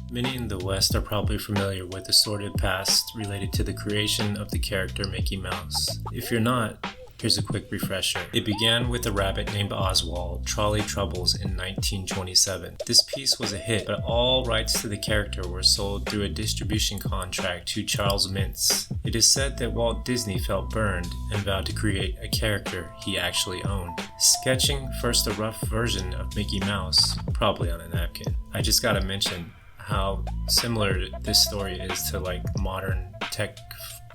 Many in the West are probably familiar with the sordid past related to the creation of the character Mickey Mouse. If you're not, here's a quick refresher. It began with a rabbit named Oswald, Trolley Troubles in 1927. This piece was a hit, but all rights to the character were sold through a distribution contract to Charles Mintz. It is said that Walt Disney felt burned and vowed to create a character he actually owned, sketching first a rough version of Mickey Mouse, probably on a napkin. I just gotta mention how similar this story is to like modern tech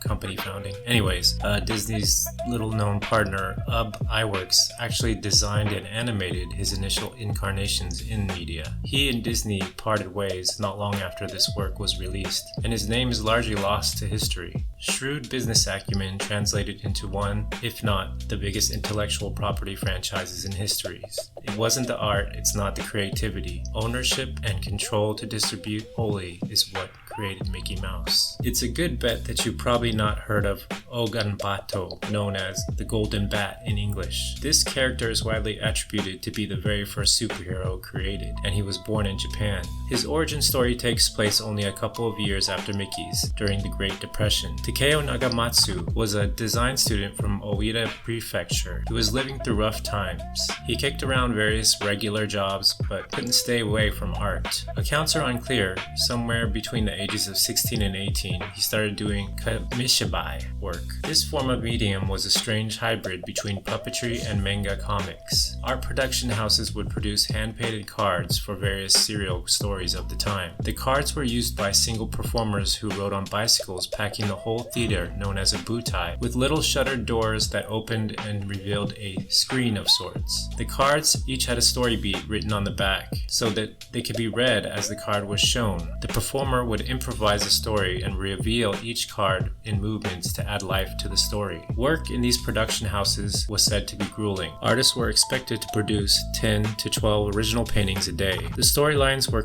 company founding. Anyways, Disney's little known partner Ub Iwerks actually designed and animated his initial incarnations in media. He and Disney parted ways not long after this work was released, and his name is largely lost to history. Shrewd business acumen translated into one, if not the biggest intellectual property franchises in history. It wasn't the art, it's not the creativity. Ownership and control to distribute wholly is what created Mickey Mouse. It's a good bet that you've probably not heard of Ogon Batto, known as the Golden Bat in English. This character is widely attributed to be the very first superhero created, and he was born in Japan. His origin story takes place only a couple of years after Mickey's, during the Great Depression. Takeo Nagamatsu was a design student from Oita Prefecture. He was living through rough times. He kicked around various regular jobs, but couldn't stay away from art. Accounts are unclear. Somewhere between the ages of 16 and 18, he started doing kamishibai work. This form of medium was a strange hybrid between puppetry and manga comics. Art production houses would produce hand-painted cards for various serial stories of the time. The cards were used by single performers who rode on bicycles, packing the whole theater, known as a butai, with little shuttered doors that opened and revealed a screen of sorts. The cards each had a story beat written on the back, so that they could be read as the card was shown. The performer would improvise a story and reveal each card in movements to add life to the story. Work in these production houses was said to be grueling. Artists were expected to produce 10 to 12 original paintings a day. The storylines were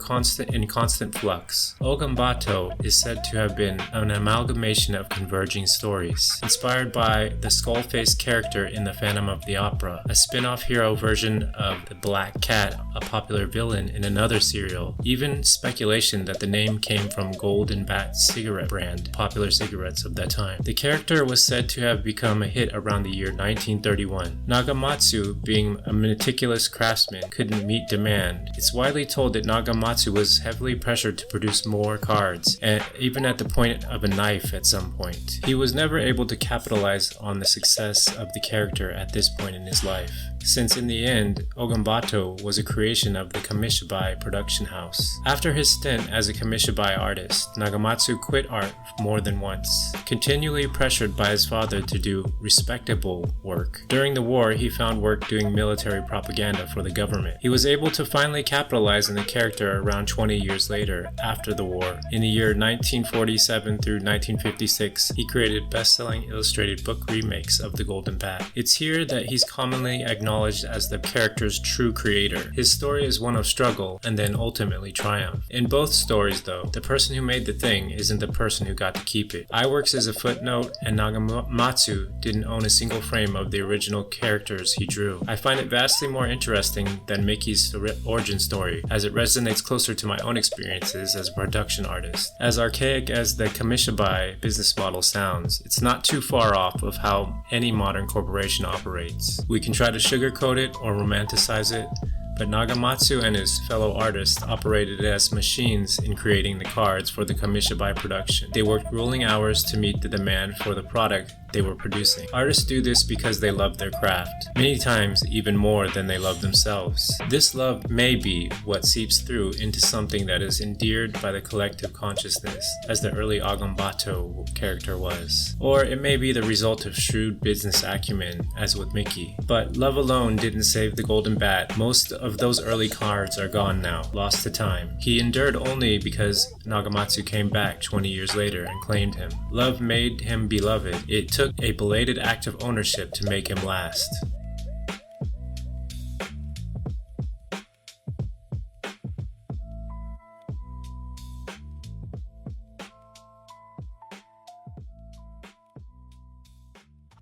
in constant flux. Ogon Batto is said to have been an amalgamation of converging stories, inspired by the skull-faced character in The Phantom of the Opera, a spin-off hero version of the Black Cat, a popular villain in another serial. Even speculation that the name came from Golden Bat cigarette brand, popular cigarettes of that time. The character was said to have become a hit around the year 1931. Nagamatsu, being a meticulous craftsman, couldn't meet demand. It's widely told that Nagamatsu was heavily pressured to produce more cards, and even at the point of a knife at some point. He was never able to capitalize on the success of the character at this point in his life, since in the end, Ogon Batto was a creation of the Kamishibai production house. After his stint as a Kamishibai artist, Nagamatsu quit art more than once, continually pressured by his father to do respectable work. During the war, he found work doing military propaganda for the government. He was able to finally capitalize on the character around 20 years later, after the war. In the year 1947 through 1956, he created best-selling illustrated book remakes of the Golden Bat. It's here that he's commonly acknowledged as the character's true creator. His story is one of struggle and then ultimately triumph. In both stories, though, the person who made the thing isn't the person who got to keep it. Iwerks is a footnote, and Nagamatsu didn't own a single frame of the original characters he drew. I find it vastly more interesting than Mickey's origin story, as it resonates closer to my own experiences as a production artist. As archaic as the Kamishibai business model sounds, it's not too far off of how any modern corporation operates. We can try to sugarcoat it or romanticize it, but Nagamatsu and his fellow artists operated as machines in creating the cards for the Kamishibai production. They worked grueling hours to meet the demand for the product they were producing. Artists do this because they love their craft, many times even more than they love themselves. This love may be what seeps through into something that is endeared by the collective consciousness, as the early Ogon Batto character was. Or it may be the result of shrewd business acumen, as with Mickey. But love alone didn't save the Golden Bat. Most of those early cards are gone now, lost to time. He endured only because Nagamatsu came back 20 years later and claimed him. Love made him beloved. It took a belated act of ownership to make him last.